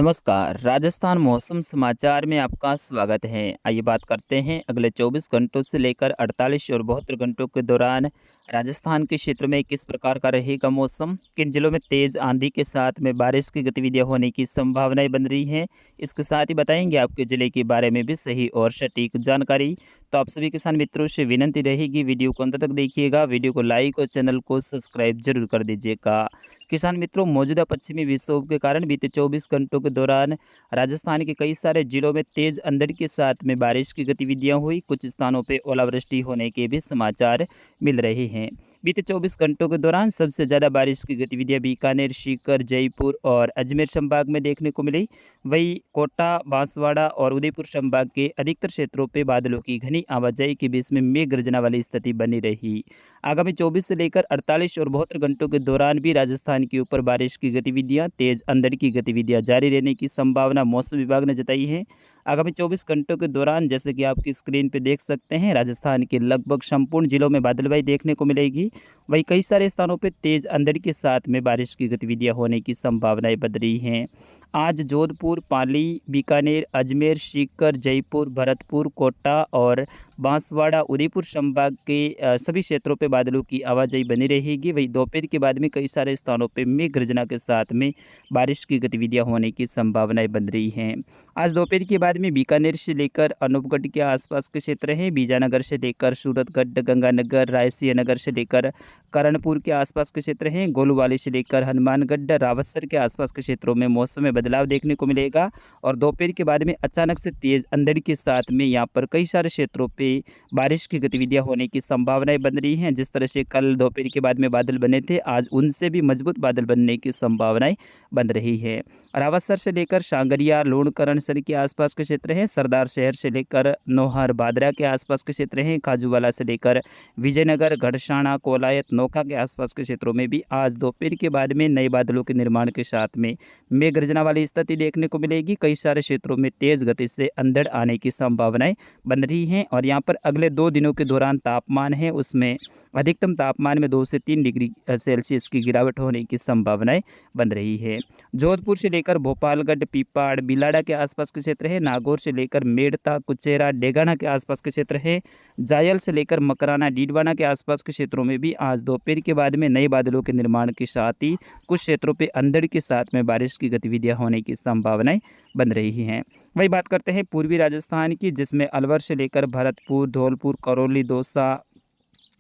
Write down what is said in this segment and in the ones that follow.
नमस्कार, राजस्थान मौसम समाचार में आपका स्वागत है। आइए बात करते हैं अगले 24 घंटों से लेकर 48 और 72 घंटों के दौरान राजस्थान के क्षेत्र में किस प्रकार का रहेगा मौसम, किन जिलों में तेज़ आंधी के साथ में बारिश की गतिविधियां होने की संभावनाएं बन रही हैं। इसके साथ ही बताएंगे आपके ज़िले के बारे में भी सही और सटीक जानकारी। तो आप सभी किसान मित्रों से विनती रहेगी, वीडियो को अंत तक देखिएगा, वीडियो को लाइक और चैनल को सब्सक्राइब जरूर कर दीजिएगा। किसान मित्रों, मौजूदा पश्चिमी विक्षोभ के कारण बीते 24 घंटों के दौरान राजस्थान के कई सारे जिलों में तेज अंधड़ के साथ में बारिश की गतिविधियां हुई। कुछ स्थानों पे ओलावृष्टि होने के भी समाचार मिल रहे हैं। बीते 24 घंटों के दौरान सबसे ज़्यादा बारिश की गतिविधियां बीकानेर, सीकर, जयपुर और अजमेर संभाग में देखने को मिली। वहीं कोटा, बांसवाड़ा और उदयपुर संभाग के अधिकतर क्षेत्रों पे बादलों की घनी आवाजाही के बीच में मेघ गर्जना वाली स्थिति बनी रही। आगामी 24 से लेकर 48 और 72 घंटों के दौरान भी राजस्थान के ऊपर बारिश की गतिविधियां, तेज अंधड़ की गतिविधियां जारी रहने की संभावना मौसम विभाग ने जताई है। आगामी 24 घंटों के दौरान जैसे कि आपकी स्क्रीन पे देख सकते हैं, राजस्थान के लगभग संपूर्ण जिलों में बादलवाई देखने को मिलेगी। वहीं कई सारे स्थानों पे तेज अंधड़ के साथ में बारिश की गतिविधियां होने की संभावनाएं बन रही हैं। आज जोधपुर, पाली, बीकानेर, अजमेर, सीकर, जयपुर, भरतपुर, कोटा और बांसवाड़ा, उदयपुर संभाग के सभी क्षेत्रों पे बादलों की आवाजाही बनी रहेगी। वहीं दोपहर के बाद में कई सारे स्थानों पे मेघ गर्जना के साथ में बारिश की गतिविधियां होने की संभावनाएं बन रही हैं। आज दोपहर के बाद में बीकानेर से लेकर अनूपगढ़ के आसपास के क्षेत्र हैं, बीजानगर से लेकर सूरतगढ़, गंगानगर, रायसिया नगर से लेकर करणपुर के आसपास के क्षेत्र हैं, गोलूवाली से लेकर हनुमानगढ़, रावतसर के आसपास के क्षेत्रों में मौसम में बदलाव देखने को मिलेगा। और दोपहर के बाद में अचानक से तेज अंधड़ के साथ में यहाँ पर कई सारे क्षेत्रों पे बारिश की गतिविधियां होने की संभावनाएं बन रही हैं। जिस तरह से कल दोपहर के बाद में बादल बने थे, आज उनसे भी मजबूत बादल बनने की संभावनाएं बन रही है। रावतसर से लेकर सांगरिया, लूणकरणसर के आसपास के क्षेत्र हैं, सरदार शहर से लेकर नौहर, बादरा के आसपास के क्षेत्र हैं, खाजूवाला से लेकर विजयनगर, गढ़साना, कोलायत, नोखा के आसपास के क्षेत्रों में भी आज दोपहर के बाद में नए बादलों के निर्माण के साथ में मेघ गर्जना वाली स्थिति देखने को मिलेगी। कई सारे क्षेत्रों में तेज गति से अंधड़ आने की संभावनाएं बन रही हैं। और यहाँ पर अगले 2 दिनों के दौरान तापमान है उसमें अधिकतम तापमान में 2 से 3 डिग्री सेल्सियस की गिरावट होने की संभावनाएं बन रही है। जोधपुर से लेकर भोपालगढ़, पीपाड़, बिलाड़ा के आसपास के क्षेत्र है, नागौर से लेकर मेड़ता, कुचेरा, डेगाना के आसपास के क्षेत्र है, जायल से लेकर मकराना, डीडवाना के आसपास के क्षेत्रों में भी आज दोपहर के बाद में नए बादलों के निर्माण के साथ ही कुछ क्षेत्रों पर अंधड़ के साथ में बारिश की गतिविधियां होने की संभावनाएं बन रही हैं। वही बात करते हैं पूर्वी राजस्थान की, जिसमें अलवर से लेकर भरतपुर, धौलपुर, करौली, दौसा,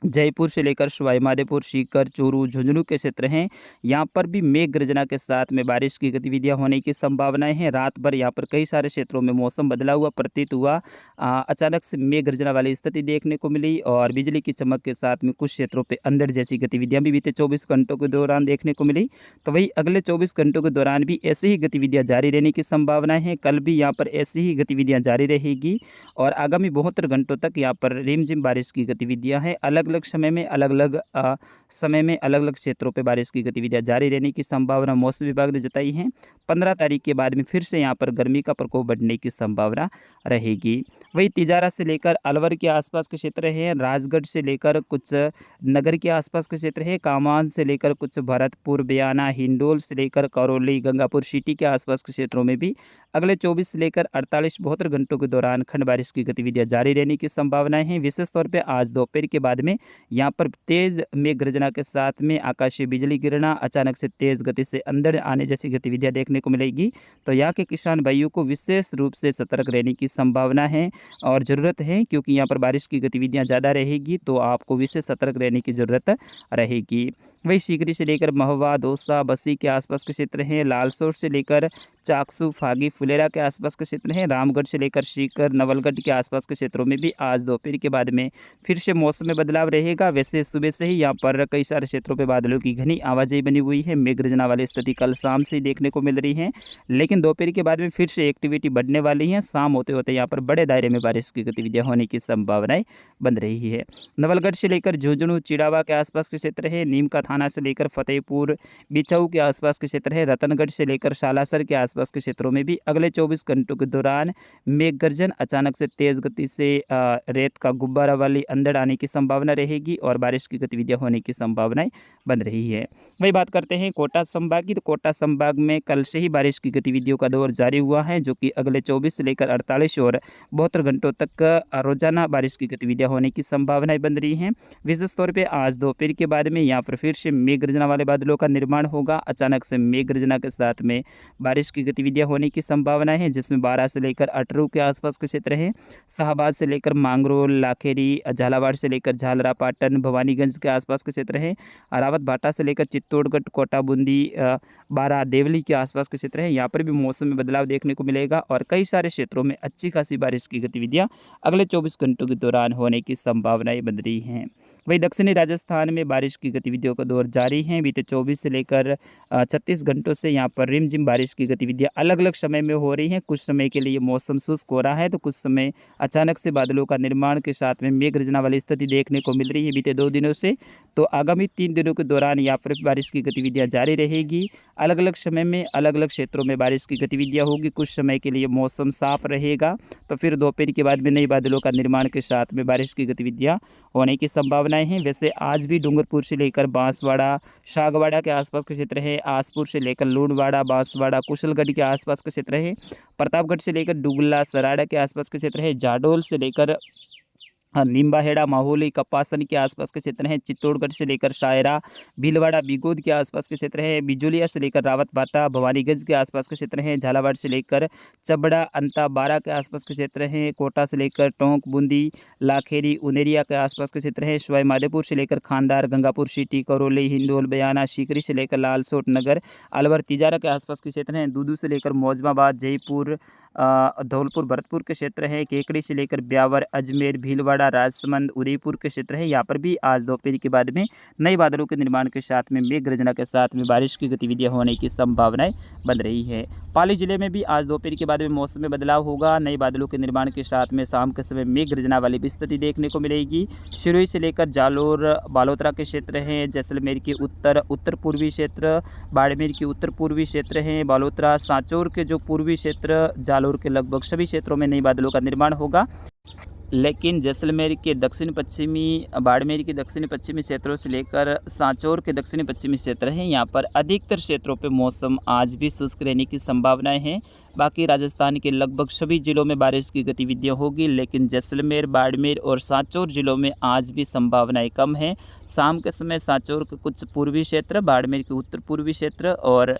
जयपुर से लेकर सवाई माधोपुर, सीकर, चूरू, झुंझुनू के क्षेत्र हैं। यहाँ पर भी मेघ गर्जना के साथ में बारिश की गतिविधियां होने की संभावनाएं हैं। रात भर यहाँ पर कई सारे क्षेत्रों में मौसम बदला हुआ प्रतीत हुआ। अचानक से मेघ गर्जना वाली स्थिति देखने को मिली और बिजली की चमक के साथ में कुछ क्षेत्रों पर अंधड़ जैसी गतिविधियां भी बीते 24 घंटों के दौरान देखने को मिली। तो वही अगले 24 घंटों के दौरान भी ऐसी ही गतिविधियाँ जारी रहने की संभावनाएं हैं। कल भी यहाँ पर ऐसी ही गतिविधियाँ जारी रहेगी और आगामी 72 घंटों तक यहाँ पर रिमझिम बारिश की गतिविधियाँ हैं। अलग अलग समय में अलग अलग क्षेत्रों पे बारिश की गतिविधियां जारी रहने की संभावना मौसम विभाग ने जताई है। 15 तारीख के बाद में फिर से यहां पर गर्मी का प्रकोप बढ़ने की संभावना रहेगी। वही तिजारा से लेकर अलवर के आसपास के क्षेत्र हैं, राजगढ़ से लेकर कुछ नगर के आसपास के क्षेत्र है, कामान से लेकर कुछ भरतपुर, बयाना, हिंडोल से लेकर करौली, गंगापुर सिटी के आसपास के क्षेत्रों में भी अगले 24 से लेकर 48-72 घंटों के दौरान खंड बारिश की गतिविधियां जारी रहने की संभावनाएं हैं। विशेष तौर पर आज दोपहर के बाद में यहाँ पर तेज मेघ गर्जना के साथ में आकाशीय बिजली गिरना, अचानक से तेज गति से अंधड़ आने जैसी गतिविधियां देखने को मिलेगी। तो यहाँ के किसान भाइयों को विशेष रूप से सतर्क रहने की संभावना है और ज़रूरत है, क्योंकि यहाँ पर बारिश की गतिविधियां ज़्यादा रहेगी तो आपको विशेष सतर्क रहने की ज़रूरत रहेगी। वही सीकरी से लेकर महुआ, दौसा, बस्सी के आसपास के क्षेत्र हैं, लालसोट से लेकर चाकसू, फागी, फुलेरा के आसपास के क्षेत्र हैं, रामगढ़ से लेकर सीकर, नवलगढ़ के आसपास के क्षेत्रों में भी आज दोपहर के बाद में फिर से मौसम में बदलाव रहेगा। वैसे सुबह से ही यहाँ पर कई सारे क्षेत्रों पे बादलों की घनी आवाजाही बनी हुई है। मेघ गर्जना वाली स्थिति कल शाम से ही देखने को मिल रही है, लेकिन दोपहर के बाद में फिर से एक्टिविटी बढ़ने वाली है। शाम होते होते यहाँ पर बड़े दायरे में बारिश की गतिविधियाँ होने की संभावनाएं बन रही है। नवलगढ़ से लेकर झुंझुनू, चिड़ावा के आसपास के क्षेत्र है, नीम का थाना से लेकर फतेहपुर, बिछऊ के आसपास के क्षेत्र है, रतनगढ़ से लेकर सालासर के आसपास के क्षेत्रों में भी अगले 24 घंटों के दौरान मेघ गर्जन, अचानक से तेज़ गति से रेत का गुब्बारा वाली अंधड़ आने की संभावना रहेगी और बारिश की गतिविधियाँ होने की संभावनाएँ बन रही है। वही बात करते हैं कोटा संभाग की, तो कोटा संभाग में कल से ही बारिश की गतिविधियों का दौर जारी हुआ है, जो कि अगले 24 से लेकर 48 और 72 घंटों तक रोजाना बारिश की गतिविधियां होने की संभावनाएं बन रही हैं। विशेष तौर पे आज दोपहर के बाद में यहाँ पर फिर से मेघ गर्जना वाले बादलों का निर्माण होगा। अचानक से मेघ गर्जना के साथ में बारिश की गतिविधियां होने की संभावनाएं हैं, जिसमें 12 से लेकर अटरू के आसपास के क्षेत्र हैं, शाहबाद से लेकर मांगरोल, लाखेरी, झालावाड़ से लेकर झालरा, पाटन, भवानीगंज के आसपास के क्षेत्र हैं, अरावत भाटा से लेकर चित्तौड़गढ़, कोटा, बूंदी, बारा, देवली के आसपास के क्षेत्र हैं। यहाँ पर भी मौसम में बदलाव देखने को मिलेगा और कई सारे क्षेत्रों में अच्छी खासी बारिश की गतिविधियां अगले 24 घंटों के दौरान होने की संभावनाएं बन रही हैं। वहीं दक्षिणी राजस्थान में बारिश की गतिविधियों का दौर जारी है। बीते 24 से लेकर 36 घंटों से यहाँ पर रिमझिम बारिश की गतिविधियां अलग अलग समय में हो रही हैं। कुछ समय के लिए मौसम शुष्क हो रहा है, तो कुछ समय अचानक से बादलों का निर्माण के साथ में मेघ गर्जना वाली स्थिति देखने को मिल रही है बीते 2 दिनों से। तो आगामी 3 दिनों के दौरान यहाँ पर बारिश की गतिविधियाँ जारी रहेगी। अलग अलग समय में अलग अलग क्षेत्रों में बारिश की गतिविधियाँ होगी। कुछ समय के लिए मौसम साफ रहेगा, तो फिर दोपहर के बाद में नए बादलों का निर्माण के साथ में बारिश की गतिविधियाँ होने की संभावनाएं हैं। वैसे आज भी डूंगरपुर से लेकर बांसवाड़ा, शागवाड़ा के आसपास के क्षेत्र है, आसपुर से लेकर लूणवाड़ा, बांसवाड़ा, कुशलगढ़ के आसपास के क्षेत्र है, प्रतापगढ़ से लेकर डुगला, सराड़ा के आसपास के क्षेत्र है, जाडोल से लेकर निम्बाहेड़ा, माहौली, कपासन के आसपास के क्षेत्र हैं, चित्तौड़गढ़ से लेकर शायरा, भीलवाड़ा, बिगोद के आसपास के क्षेत्र हैं, बिजोलिया से लेकर रावत भाटा, भवानीगंज के आसपास के क्षेत्र हैं, झालावाड़ से लेकर चबड़ा, अंता, बारा के आसपास के क्षेत्र हैं, कोटा से लेकर टोंक, बूंदी, लाखेरी, उनेरिया के आसपास के क्षेत्र हैं, सवाई माधोपुर से लेकर खानदार, गंगापुर सिटी, करौली, हिंडोल, बयाना, सीकरी से लेकर लालसोट नगर, अलवर, तिजारा के आसपास के क्षेत्र हैं, दूदू से लेकर मौजमाबाद, जयपुर, धौलपुर, भरतपुर के क्षेत्र हैं, केकड़ी से लेकर ब्यावर, अजमेर, भीलवाड़ा, राजसमंद, उदयपुर के क्षेत्र है। यहाँ पर भी आज दोपहर के बाद में नए बादलों के निर्माण के साथ में मेघ गर्जना के साथ में बारिश की गतिविधियां होने की संभावनाएं बन रही है। पाली जिले में भी आज दोपहर के बाद में मौसम में बदलाव होगा। नए बादलों के निर्माण के साथ में शाम के समय मेघ गर्जना वाली भी स्थिति देखने को मिलेगी। सिरोही से लेकर जालोर, बालोतरा के क्षेत्र हैं, जैसलमेर के उत्तर पूर्वी क्षेत्र, बाड़मेर के उत्तर पूर्वी क्षेत्र हैं, बालोतरा, सांचौर के जो पूर्वी क्षेत्र, जालोर के लगभग सभी क्षेत्रों में नए बादलों का निर्माण होगा। लेकिन जैसलमेर के दक्षिण पश्चिमी, बाड़मेर के दक्षिण पश्चिमी क्षेत्रों से लेकर सांचौर के दक्षिण पश्चिमी क्षेत्र हैं, यहाँ पर अधिकतर क्षेत्रों पे मौसम आज भी शुष्क रहने की संभावनाएं हैं। बाकी राजस्थान के लगभग सभी जिलों में बारिश की गतिविधियां होगी, लेकिन जैसलमेर, बाड़मेर और सांचौर जिलों में आज भी संभावनाएं कम हैं। शाम के समय सांचौर के कुछ पूर्वी क्षेत्र, बाड़मेर के उत्तर पूर्वी क्षेत्र और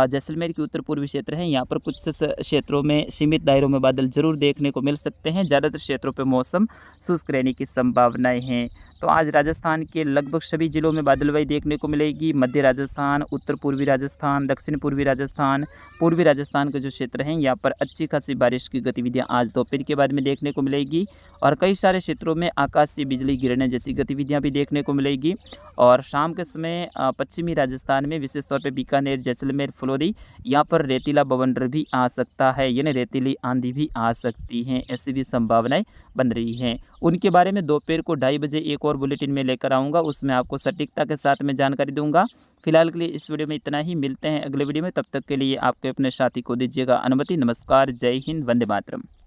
जैसलमेर के उत्तर पूर्वी क्षेत्र हैं, यहाँ पर कुछ क्षेत्रों में सीमित दायरों में बादल जरूर देखने को मिल सकते हैं। ज़्यादातर क्षेत्रों पर मौसम शुष्क रहने की संभावनाएं हैं। तो आज राजस्थान के लगभग सभी जिलों में बादलवाई देखने को मिलेगी। मध्य राजस्थान, उत्तर पूर्वी राजस्थान, दक्षिण पूर्वी राजस्थान, पूर्वी राजस्थान के जो क्षेत्र हैं, यहाँ पर अच्छी खासी बारिश की गतिविधियाँ आज दोपहर के बाद में देखने को मिलेगी और कई सारे क्षेत्रों में आकाश से बिजली गिरने जैसी गतिविधियाँ भी देखने को मिलेगी। और शाम के समय पश्चिमी राजस्थान में विशेष तौर पर बीकानेर, जैसलमेर, फलोदी, यहाँ पर रेतीला बवंडर भी आ सकता है, यानी रेतीली आंधी भी आ सकती हैं। ऐसी भी संभावनाएं बन रही हैं। उनके बारे में दोपहर को 2:30 बजे एक और बुलेटिन में लेकर आऊँगा, उसमें आपको सटीकता के साथ में जानकारी दूंगा। फिलहाल के लिए इस वीडियो में इतना ही, मिलते हैं अगले वीडियो में। तब तक के लिए आपके अपने साथी को दीजिएगा अनुमति। नमस्कार, जय हिंद, वंदे मातरम।